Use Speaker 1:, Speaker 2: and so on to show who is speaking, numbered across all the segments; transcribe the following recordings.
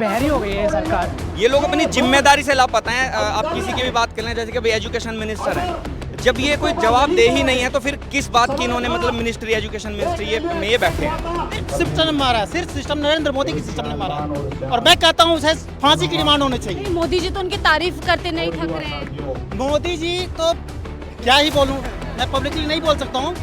Speaker 1: बहरी हो गई है सरकार।
Speaker 2: ये लोग अपनी जिम्मेदारी से लापता हैं। आप किसी की भी बात कर लें, जैसे कि भाई एजुकेशन मिनिस्टर हैं, जब ये कोई जवाब दे ही नहीं है तो फिर किस बात की इन्होंने मतलब मिनिस्ट्री एजुकेशन मिनिस्ट्री ये बैठे हैं।
Speaker 3: सिस्टम ने मारा, सिर्फ सिस्टम नरेंद्र मोदी की सिस्टम ने मारा। और मैं कहता हूँ उसे फांसी की डिमांड होनी चाहिए।
Speaker 4: मोदी जी तो उनकी तारीफ करते नहीं थक रहे हैं।
Speaker 3: मोदी जी तो क्या ही बोलूँ, मैं पब्लिकली नहीं बोल सकता हूँ।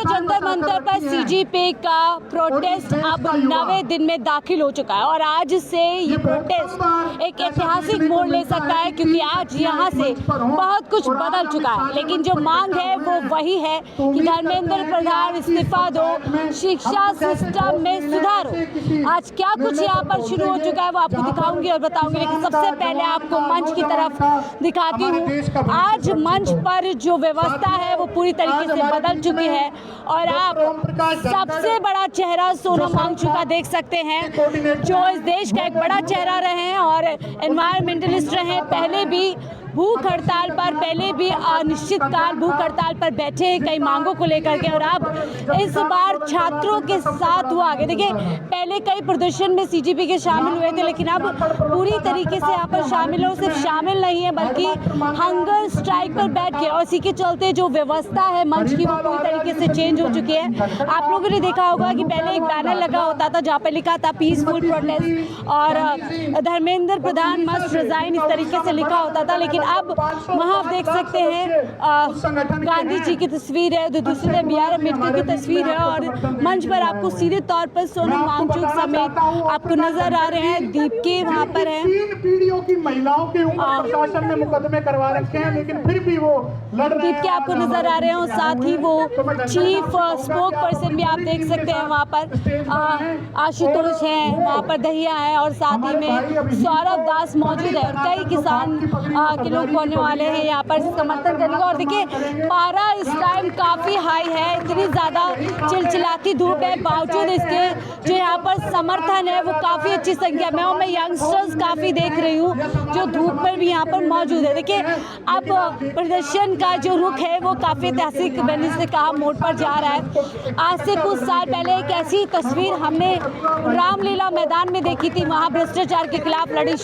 Speaker 4: जंतर मंतर पर सीजेपी का प्रोटेस्ट अब 9वें दिन में दाखिल हो चुका है और आज से ये प्रोटेस्ट एक ऐतिहासिक मोड़ ले सकता है, क्योंकि आज यहाँ से बहुत कुछ बदल चुका है। लेकिन जो मांग है वो वही है कि धर्मेंद्र प्रधान इस्तीफा दो, शिक्षा सिस्टम में सुधार हो। आज क्या कुछ यहाँ पर शुरू हो चुका है वो आपको दिखाऊंगी और बताऊंगी, लेकिन सबसे पहले आपको मंच की तरफ दिखाती हूँ। आज मंच पर जो व्यवस्था है वो पूरी तरीके से बदल चुकी है और आप सबसे बड़ा चेहरा सोनम वांगचुक का देख सकते हैं, जो इस देश का एक बड़ा चेहरा रहे हैं और एनवायरमेंटलिस्ट रहे। पहले भी भूख हड़ताल पर, पहले भी अनिश्चितकाल भूख हड़ताल पर बैठे हैं कई मांगों को लेकर के, और अब इस बार छात्रों के साथ वो आगे। देखिए, पहले कई प्रदर्शन में सीजेपी के शामिल हुए थे, लेकिन अब पूरी तरीके से यहाँ पर शामिल हो, सिर्फ शामिल नहीं है बल्कि हंगर स्ट्राइक पर बैठ के, और इसी के चलते जो व्यवस्था है मंच की वो पूरी तरीके से चेंज हो चुकी है। आप लोगों ने देखा होगा कि पहले एक बैनर लगा होता था जहाँ पर लिखा था पीसफुल प्रोटेस्ट और धर्मेंद्र प्रधान मस्ट रिजाइन, इस तरीके से लिखा होता था। लेकिन अब वहाँ आप देख सकते हैं गांधी जी की तस्वीर है, तो दूसरी तरफ BR अम्बेडकर की तस्वीर है और मंच पर आपको सीधे तौर पर सोनम वांगचुक समेत आपको नजर आ रहे हैं। दीपके वहाँ पर हैं।
Speaker 5: 3 पीढ़ियों की महिलाओं के ऊपर प्रशासन ने मुकदमे करवा रखे हैं, लेकिन फिर भी वो लड़ रहे हैं।
Speaker 4: दीपके आपको नजर आ रहे हैं और साथ ही वो चीफ स्पोक पर्सन भी आप देख सकते हैं वहाँ पर आशुतोष हैं, वहाँ पर दहिया है और साथ ही में सौरभ दास मौजूद है और कई किसान के लोग पहुंचने वाले हैं यहाँ पर समर्थन करने का। और देखिए, पारा इस टाइम काफ़ी हाई है, इतनी ज़्यादा चिलचिलाती धूप है, बावजूद इसके जो यहाँ पर समर्थन है वो काफ़ी अच्छी संख्या में, और मैं यंगस्टर्स काफ़ी देख रही हूँ जो धूप पर भी यहाँ पर मौजूद है। देखिए, अब प्रदर्शन का जो रुख है वो काफ़ी ऐतिहासिक मैंने से कहा मोड़ पर जा रहा है। आज से कुछ साल पहले एक ऐसी तस्वीर हमने रामलीला मैदान में देखी थी, वहाँ भ्रष्टाचार के खिलाफ लड़ाई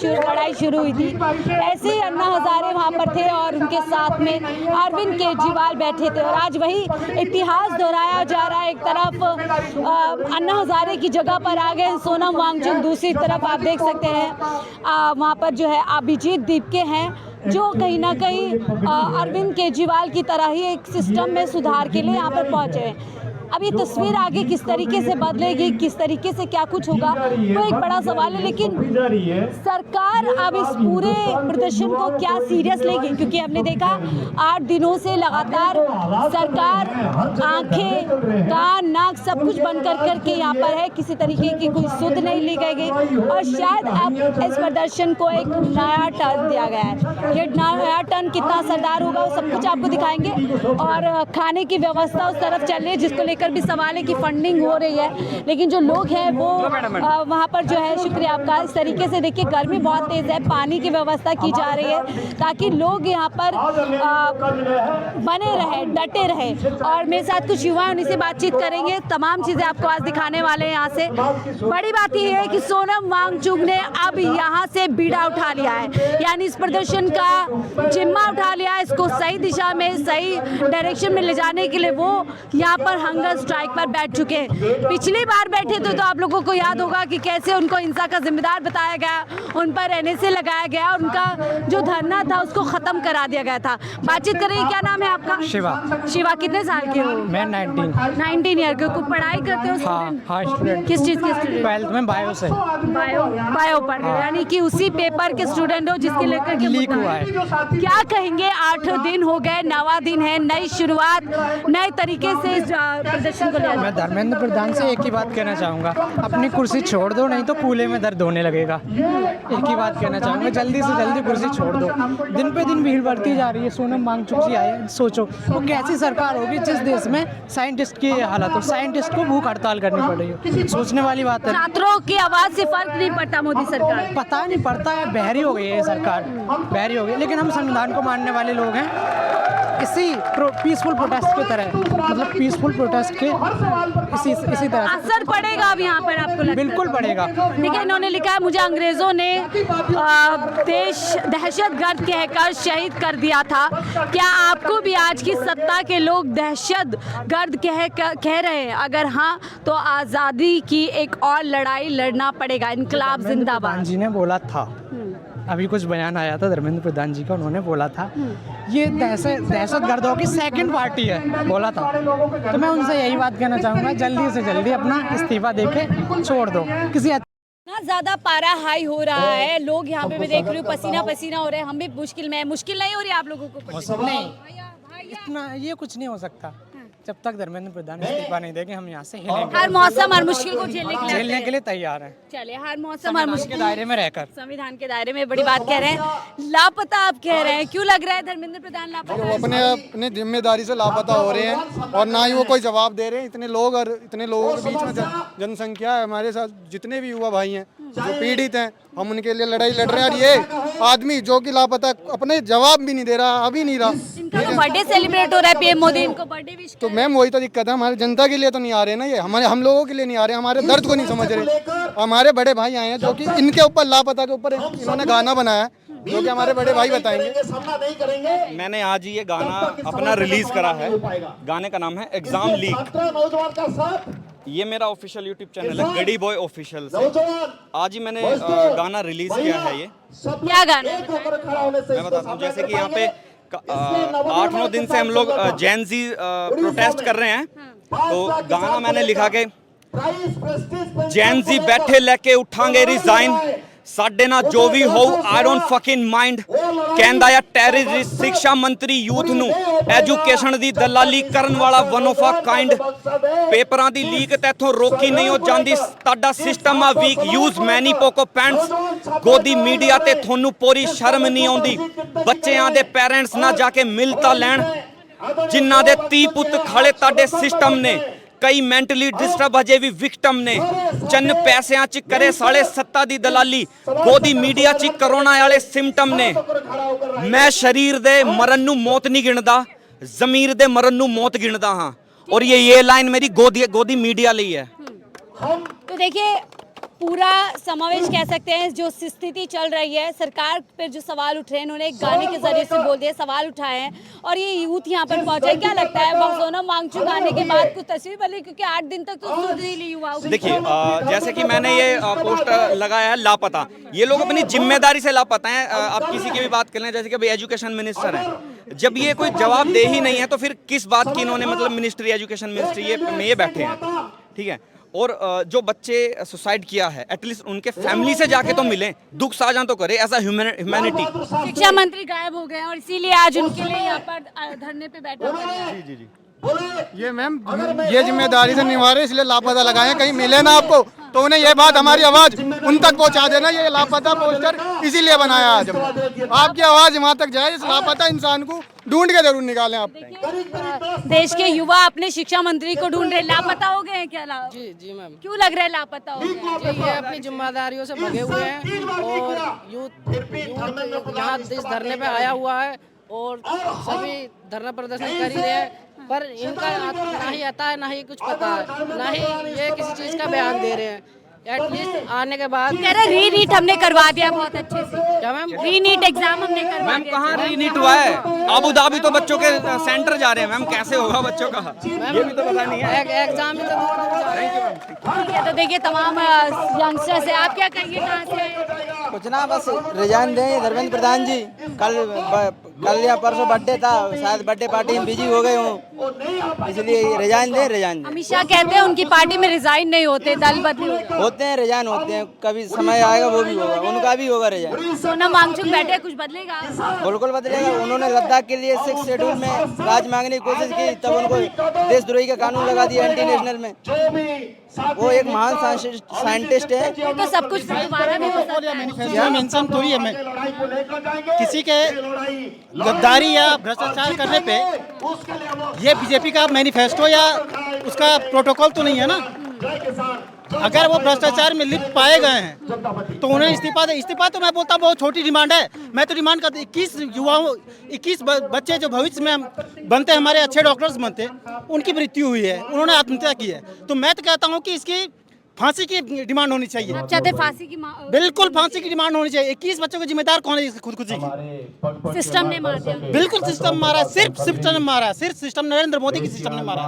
Speaker 4: शुरू हुई थी। ऐसे ही अन्ना हजारे वहाँ पर थे और उनके साथ में अरविंद केजरीवाल बैठे थे, और आज वही इतिहास दोहराया जा रहा है। एक तरफ अन्ना हजारे की जगह पर आ गए सोनम वांगचुक, दूसरी तरफ आप देख सकते हैं वहाँ पर जो है अभिजीत दीपके हैं, जो कहीं ना कहीं अरविंद केजरीवाल की तरह ही एक सिस्टम में सुधार के लिए यहाँ पर पहुँचे हैं। अब ये तस्वीर आगे किस तरीके से बदलेगी, किस तरीके से क्या कुछ होगा वो एक बड़ा सवाल है, लेकिन सरकार अब इस पूरे प्रदर्शन को क्या सीरियस लेगी, क्योंकि हमने देखा 8 दिनों से लगातार सरकार आंखें, कान, नाक सब कुछ बंद कर करके यहाँ पर है, किसी तरीके की कोई सुध नहीं ली गई और शायद अब इस प्रदर्शन को एक नया टर्न दिया गया है। ये नया टर्न कितना असरदार होगा वो सब कुछ आपको दिखाएंगे। और खाने की व्यवस्था उस तरफ चल रही है जिसको लेकर भी सवाल है कि फंडिंग हो रही है, लेकिन जो लोग हैं वो वहाँ पर जो है, शुक्रिया आपका। इस तरीके से देखिए, गर्मी बहुत तेज़ है, पानी की व्यवस्था की जा रही है ताकि लोग यहाँ पर बने रहे, डटे रहे। और मेरे साथ कुछ युवा उन्हीं से बातचीत करेंगे, तमाम चीज़ें आपको आज दिखाने वाले हैं। यहाँ से बड़ी बात यह है कि सोनम वांगचुक ने अब यहाँ से बीड़ा उठा लिया है, यानी इस प्रदर्शन का जिम्मा उठा लिया है, इसको सही दिशा में, सही डायरेक्शन में ले जाने के लिए वो यहाँ पर हंगर स्ट्राइक पर बैठ चुके हैं। पिछली बार बैठे थे तो आप लोगों को याद होगा कि कैसे उनको हिंसा का जिम्मेदार बताया गया, उन पर NSA लगाया गया और उनका जो धरना था उसको खत्म करा दिया गया था। बातचीत करेंगे, क्या नाम है आपका?
Speaker 1: शिवा।
Speaker 4: शिवा, कितने साल के हो?
Speaker 1: मैं
Speaker 4: 19 ईयर के। कुछ पढ़ाई करते हो?
Speaker 1: हाँ, स्टूडेंट।
Speaker 4: किस चीज़ के स्टूडेंट?
Speaker 1: 12th में बायो से।
Speaker 4: बायो पढ़ रहे, यानी कि उसी पेपर के स्टूडेंट हो जिसके लेकर के
Speaker 1: लीक हुआ है।
Speaker 4: क्या कहेंगे? 8 दिन हो गए, 9वां दिन है, नई शुरुआत, नए तरीके से इस प्रदर्शन को लिया।
Speaker 1: मैं धर्मेंद्र प्रधान से एक ही बात कहना चाहूँगा, अपनी कुर्सी छोड़ दो, नहीं तो कूल्हे में दर्द होने लगेगा। एक ही बात कहना चाहूँगा, जल्दी से जल्दी कुर्सी छोड़ दो। दिन पे दिन भीड़ बढ़ती जा रही है। सोनम वांगचुक जी आए, सोचो वो कैसी सरकार होगी जिस देश में साइंटिस्ट की हालत हो, साइंटिस्ट को भूख हड़ताल करनी पड़ रही हो। सोचने वाली बात है।
Speaker 4: छात्रों की आवाज़ से फर्क नहीं पड़ता मोदी सरकार?
Speaker 1: पता नहीं पड़ता है, बहरी हो गई है सरकार, बहरी हो गई। लेकिन हम संविधान को मानने वाले लोग हैं, इसी पीसफुल प्रोटेस्ट की तरह, मतलब पीसफुल प्रोटेस्ट के इसी तरह से
Speaker 4: असर पड़ेगा अब यहाँ पर आपको लगता है?
Speaker 1: बिल्कुल पड़ेगा।
Speaker 4: देखिए इन्होंने लिखा है, मुझे अंग्रेजों ने देश दहशतगर्द कहकर शहीद कर दिया था। क्या आपको भी आज की सत्ता के लोग दहशतगर्द कह रहे हैं? अगर हाँ तो आज़ादी की एक और लड़ाई लड़ना पड़ेगा। इनकलाब जिंदाबाद।
Speaker 1: प्रधान जी ने बोला था, अभी कुछ बयान आया था धर्मेंद्र प्रधान जी का, उन्होंने बोला था ये दहशतगर्दों की सेकंड पार्टी है, बोला था। तो मैं उनसे यही बात कहना चाहूँगा, जल्दी से जल्दी अपना इस्तीफा देके छोड़ दो किसी
Speaker 4: इतना ज़्यादा पारा हाई हो रहा है, लोग यहाँ पे मैं देख रही हूँ पसीना पसीना हो रहे हैं, हम भी मुश्किल में है। मुश्किल नहीं हो रही आप लोगों को?
Speaker 1: नहीं, इतना ये कुछ नहीं हो सकता जब तक धर्मेंद्र प्रधान इस्तीफा नहीं देंगे। हम यहाँ से हिलेंगे।
Speaker 4: हर मौसम हर मुश्किल को
Speaker 1: झेलने के लिए तैयार हैं।
Speaker 4: चलिए, हर मौसम हर मुश्किल
Speaker 1: के दायरे में रहकर।
Speaker 4: संविधान के दायरे में। बड़ी बात कह रहे हैं, लापता आप कह रहे हैं, क्यों लग रहा है धर्मेंद्र प्रधान लापता?
Speaker 6: वो अपने जिम्मेदारी से लापता हो रहे हैं और ना ही वो कोई जवाब दे रहे हैं। इतने लोग और इतने लोगों के बीच में जनसंख्या है, हमारे साथ जितने भी युवा भाई हैं जो पीड़ित हैं, हम उनके लिए लड़ाई लड़ रहे हैं। और ये आदमी जो कि लापता, अपने जवाब भी नहीं दे रहा, अभी नहीं रहा।
Speaker 4: इनका तो बर्थडे सेलिब्रेट हो रहा है, पीएम मोदी इनको बर्थडे विश।
Speaker 6: तो मैम वही तो दिक्कत है, हमारी जनता के लिए तो नहीं आ रहे ना, ये हम लोगों के लिए नहीं आ रहे, हमारे दर्द को नहीं समझ रहे। हमारे बड़े भाई आए हैं जो कि इनके ऊपर, लापता के ऊपर इन्होंने गाना बनाया जो कि हमारे बड़े भाई बताएंगे।
Speaker 2: मैंने आज ये गाना अपना रिलीज करा है, गाने का नाम है एग्जाम लीक। ये मेरा ऑफिशियल यूट्यूब चैनल है गड़ी बॉय ऑफिशियल से। आज ही मैंने गाना रिलीज किया है। ये
Speaker 4: क्या गाना है?
Speaker 2: मैं बताता हूँ, जैसे कि यहाँ पे 8-9 दिन से हम लोग जैन जी प्रोटेस्ट कर रहे हैं, तो गाना मैंने लिखा के जैन जी बैठे लेके उठांगे रिजाइन, साडे ना जो भी हो आई डोंट फकिंग माइंड। कहंदा या टेररिस्ट शिक्षा मंत्री यूथ ਨੂੰ ਐਜੂਕੇਸ਼ਨ ਦੀ ਦਲਾਲੀ ਕਰਨ ਵਾਲਾ ਵਨ ਆਫ ਅ ਕਾइंड। ਪੇਪਰਾਂ ਦੀ ਲੀਕ ਤੇਥੋਂ ਰੋਕੀ ਨਹੀਂ ਹੋ ਜਾਂਦੀ, ਤੁਹਾਡਾ ਸਿਸਟਮ ਆ ਵੀਕ, ਯੂਜ਼ ਮੈਨੀ ਪੋਕੋ ਪੈਂਟਸ। ਗੋਦੀ ਮੀਡੀਆ ਤੇ ਤੁਹਾਨੂੰ ਪੂਰੀ ਸ਼ਰਮ ਨਹੀਂ ਆਉਂਦੀ। ਬੱਚਿਆਂ ਦੇ ਪੈਰੈਂਟਸ ਨਾ ਜਾ ਕੇ ਮਿਲ ਤਾਂ ਲੈਣ, ਜਿਨ੍ਹਾਂ ਦੇ 30 ਪੁੱਤ ਖੜੇ ਤੁਹਾਡੇ ਸਿਸਟਮ ਨੇ। कई मैंटली डिस्टर्ब अजे भी विक्टम ने, चन्न पैसों च करे साले सत्ता दी दलाली, गोदी मीडिया च कोरोना वाले सिम्टम ने। मैं शरीर दे मरन नू मौत नहीं गिनदा, जमीर दे मरन नू मौत गिनदा हाँ। और ये लाइन मेरी गोदी मीडिया ली है।
Speaker 4: तो देखिए पूरा समावेश कह सकते हैं, जो स्थिति चल रही है, सरकार पर जो सवाल उठ रहे हैं, इन्होंने एक गाने के जरिए से बोल दिया, सवाल उठाए हैं और ये यूथ यहाँ पर पहुंचा है। क्या लगता है सोनम वांगचुक गाने के बाद कुछ तस्वीर बदली, क्योंकि 8 दिन तक तो सुध नहीं ली युवाओं की।
Speaker 2: देखिए जैसे कि मैंने ये पोस्टर लगाया है लापता, ये लोग अपनी जिम्मेदारी से लापता हैं। आप किसी की भी बात कर लें, जैसे कि भाई एजुकेशन मिनिस्टर हैं, जब ये कोई जवाब दे ही नहीं है तो फिर किस बात की इन्होंने मतलब मिनिस्ट्री एजुकेशन मिनिस्ट्री में ये बैठे हैं, ठीक है। और जो बच्चे सुसाइड किया है एटलीस्ट उनके फैमिली से जाके तो मिलें, दुख साझा तो करें, ऐसा ह्यूमैनिटी।
Speaker 4: शिक्षा मंत्री गायब हो गए और इसीलिए आज उनके लिए यहाँ पर धरने पे बैठे हुए हैं।
Speaker 2: जी।
Speaker 6: ये मैम ये जिम्मेदारी से निभा रहे, इसलिए लापता लगाए, कहीं मिले ना आपको तो उन्हें ये बात, हमारी आवाज उन तक पहुंचा देना। ये लापता पोस्टर इसीलिए बनाया आज हमने, आपकी आवाज वहां तक जाए, इस लापता इंसान को ढूंढ के जरूर निकालें आप।
Speaker 4: देश के युवा अपने शिक्षा मंत्री को ढूंढ रहे, लापता हो गए हैं क्या?
Speaker 7: जी मैम।
Speaker 4: क्यों लग रहा है लापता हो गए?
Speaker 7: जी, ये अपनी जिम्मेदारियों से भगे हुए हैं और यूथ यहाँ इस धरने पे आया हुआ है और सभी धरना प्रदर्शन कर ही रहे हैं, पर इनका ना ही आता है, ना ही कुछ पता है, ना ही ये किसी चीज़ का बयान दे रहे हैं। एटलीस्ट आने के बाद
Speaker 4: कह रहे री-नीट हमने करवा दिया बहुत अच्छे से।
Speaker 7: क्या मैम?
Speaker 4: री-नीट एग्जाम हमने करवा
Speaker 2: मैम
Speaker 4: दिया।
Speaker 2: कहाँ री-नीट हुआ है? अबू धाबी तो बच्चों के सेंटर जा रहे हैं मैम, कैसे होगा बच्चों का? ये भी तो पता नहीं है।
Speaker 7: एग्जाम ही तो
Speaker 4: ठीक है, तो देखिए तमाम यंगस्टर्स है, आप क्या कहिए, कहाँ से?
Speaker 8: कुछ ना, बस रिजाइन दें धर्मेंद्र प्रधान जी। कल या परसों बर्थडे था, शायद बर्थडे पार्टी में बिजी हो गए हूँ, इसलिए रिजाइन दें।
Speaker 4: अमित शाह कहते हैं उनकी पार्टी में रिजाइन नहीं होते, दल बदली
Speaker 8: होते हैं, रिजाइन होते हैं, कभी समय आएगा वो भी होगा, उनका भी होगा रिजाइन।
Speaker 4: सोनम वांगचुक बैठे, कुछ बदलेगा?
Speaker 8: बिल्कुल बदलेगा। उन्होंने लद्दाख के लिए 6 शेड्यूल में राज मांगने की कोशिश की, तब उनको देशद्रोही का कानून लगा दिया एंटी नेशनल में। वो एक महान साइंटिस्ट है।
Speaker 4: तो सब कुछ दोबारा भी हो सकता है।
Speaker 3: मैनिफेस्टो मेंशन थोड़ी है, मैं किसी के गद्दारी या भ्रष्टाचार करने पे ये बीजेपी का मैनिफेस्टो या उसका प्रोटोकॉल तो नहीं है ना। अगर वो भ्रष्टाचार में लिप्त पाए गए हैं तो उन्हें इस्तीफा तो मैं बोलता हूँ बहुत छोटी डिमांड है। मैं तो डिमांड करता 21 बच्चे जो भविष्य में बनते हैं, हमारे अच्छे डॉक्टर्स बनते हैं, उनकी मृत्यु हुई है, उन्होंने आत्महत्या की है। तो मैं तो कहता हूँ कि इसकी फांसी की डिमांड होनी चाहिए।
Speaker 4: आप चाहते फांसी की
Speaker 3: बिल्कुल फांसी की डिमांड होनी चाहिए। 21 बच्चों को जिम्मेदार कौन है इसकी खुदकुशी की?
Speaker 4: सिस्टम ने मार दिया।
Speaker 3: बिल्कुल सिस्टम मारा, सिर्फ सिस्टम ने मारा, सिर्फ सिस्टम नरेंद्र मोदी की सिस्टम ने मारा।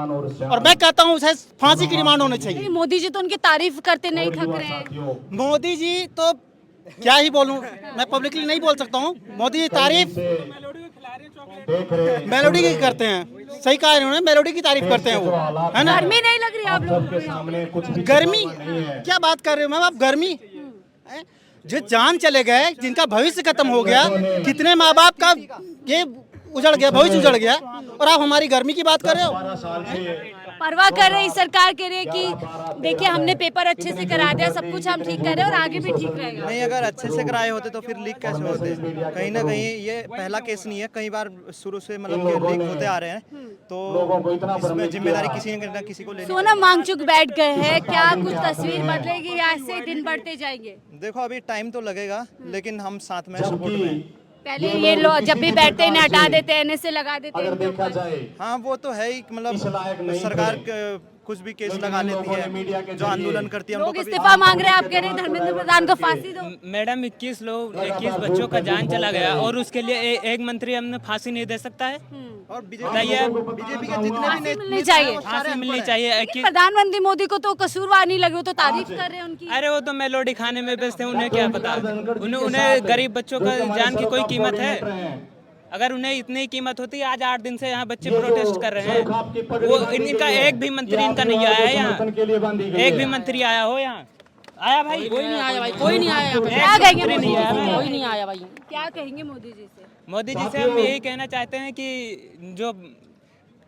Speaker 3: और मैं कहता हूँ उसे फांसी की डिमांड होनी चाहिए।
Speaker 4: मोदी जी तो उनकी तारीफ करते नहीं थक रहे हैं।
Speaker 3: मोदी जी तो क्या ही बोलूं, मैं पब्लिकली नहीं बोल सकता हूं। मोदी जी तारीफ मेलोडी की करते हैं, सही कहा इन्होंने, मेलोडी की तारीफ करते हैं वो, है ना।
Speaker 4: गर्मी नहीं लग रही आप लोगों को?
Speaker 3: गर्मी क्या बात कर रहे हो मैम आप? गर्मी जो जान चले गए, जिनका भविष्य खत्म हो गया, कितने माँ बाप का ये उजड़ गया, भविष्य उजड़ गया, और आप हमारी गर्मी की बात कर रहे हो।
Speaker 4: परवाह कर रही सरकार कह रही है कि देखिए हमने पेपर अच्छे से करा दिया, सब कुछ हम ठीक कर रहे हैं और आगे भी ठीक रहेगा।
Speaker 8: नहीं, अगर अच्छे से कराए होते तो फिर लीक कैसे होते? कहीं ना कहीं ये पहला केस नहीं है, कई बार शुरू से मतलब लीक होते आ रहे हैं, तो इसमें जिम्मेदारी किसी न किसी को लेनी।
Speaker 4: सोनम वांगचुक बैठ गए हैं, क्या कुछ तस्वीर बदलेगी या ऐसे दिन बढ़ते जाएंगे?
Speaker 8: देखो अभी टाइम तो लगेगा, लेकिन हम साथ में सपोर्ट में।
Speaker 4: पहले ये लोग जब भी बैठते हैं इन्हें हटा देते हैं, एनएसए लगा देते हैं इनके ऊपर।
Speaker 8: हाँ वो तो है ही, मतलब सरकार कुछ भी केस लगा लेती है, जो आंदोलन करती है।
Speaker 4: लोग इस्तीफा मांग रहे हैं, आप कह रहे हैं धर्मेंद्र प्रधान को फांसी दो।
Speaker 9: मैडम 21 बच्चों का जान चला गया और उसके लिए एक मंत्री हमने फांसी नहीं दे सकता है?
Speaker 8: और बीजेपी के जितने भी
Speaker 4: मिलनी चाहिए,
Speaker 9: फांसी मिलनी चाहिए।
Speaker 4: प्रधानमंत्री मोदी को तो कसूरवार नहीं लगे, वो तो तारीफ कर रहे हैं उनकी।
Speaker 9: अरे वो तो मेलोडी खाने में व्यस्त है, उन्हें क्या पता। उन्हें गरीब बच्चों का जान की कोई कीमत है? अगर उन्हें इतनी कीमत होती, आज 8 दिन से यहाँ बच्चे प्रोटेस्ट कर रहे हैं, वो इनका एक भी मंत्री इनका नहीं आया है यहाँ? एक भी मंत्री आया हो यहाँ? आया भाई?
Speaker 7: कोई नहीं आया भाई, कोई नहीं आया।
Speaker 4: क्या कहेंगे मोदी जी से?
Speaker 7: कोई नहीं आया भाई।
Speaker 4: क्या कहेंगे मोदी जी से?
Speaker 9: मोदी जी से हम यही कहना चाहते हैं कि जो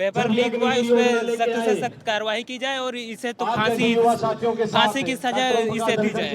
Speaker 9: पेपर लीक हुआ है उस पर सख्त से सख्त कार्रवाई की जाए और इसे तो फांसी की सजा इसे दी जाए।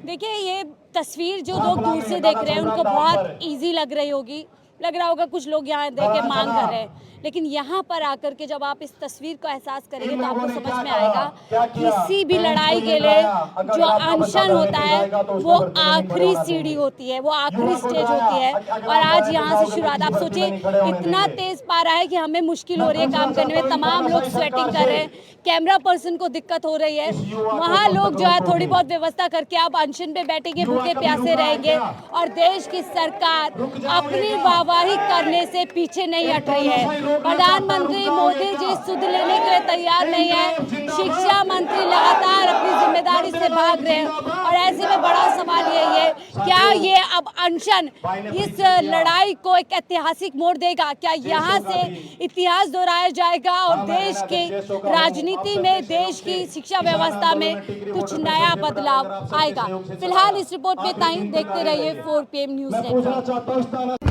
Speaker 4: देखिए ये तस्वीर जो लोग दूर से देख रहे हैं उनको बहुत इजी लग रही होगी, लग रहा होगा कुछ लोग यहाँ देख के मांग कर रहे हैं, लेकिन यहाँ पर आकर के जब आप इस तस्वीर को एहसास करेंगे तो आपको समझ में आएगा किसी भी लड़ाई के लिए जो अनशन होता है वो आखिरी सीढ़ी होती है, वो आखिरी स्टेज होती है। और आज यहाँ से शुरुआत, आप सोचिए इतना तेज पारा है कि हमें मुश्किल हो रही है काम करने में, तमाम लोग स्वेटिंग कर रहे हैं, कैमरा पर्सन को दिक्कत हो रही है, वहाँ लोग जो है थोड़ी बहुत व्यवस्था करके आप अनशन पे बैठेंगे, भूखे प्यासे रहेंगे। और देश की सरकार अपनी वाहवाही करने से पीछे नहीं हट रही है। प्रधानमंत्री मोदी जी सुध लेने के लिए तैयार नहीं है, शिक्षा मंत्री लगातार अपनी जिम्मेदारी से भाग रहे हैं। और ऐसे में बड़ा सवाल यही है, क्या ये अब अनशन इस लड़ाई को एक ऐतिहासिक मोड़ देगा? क्या यहाँ से इतिहास दोहराया जाएगा और देश के राजनीति में, देश की शिक्षा व्यवस्था में कुछ नया बदलाव आएगा? फिलहाल इस रिपोर्ट में ताई देखते रहिए 4 PM न्यूज़ नेटवर्क।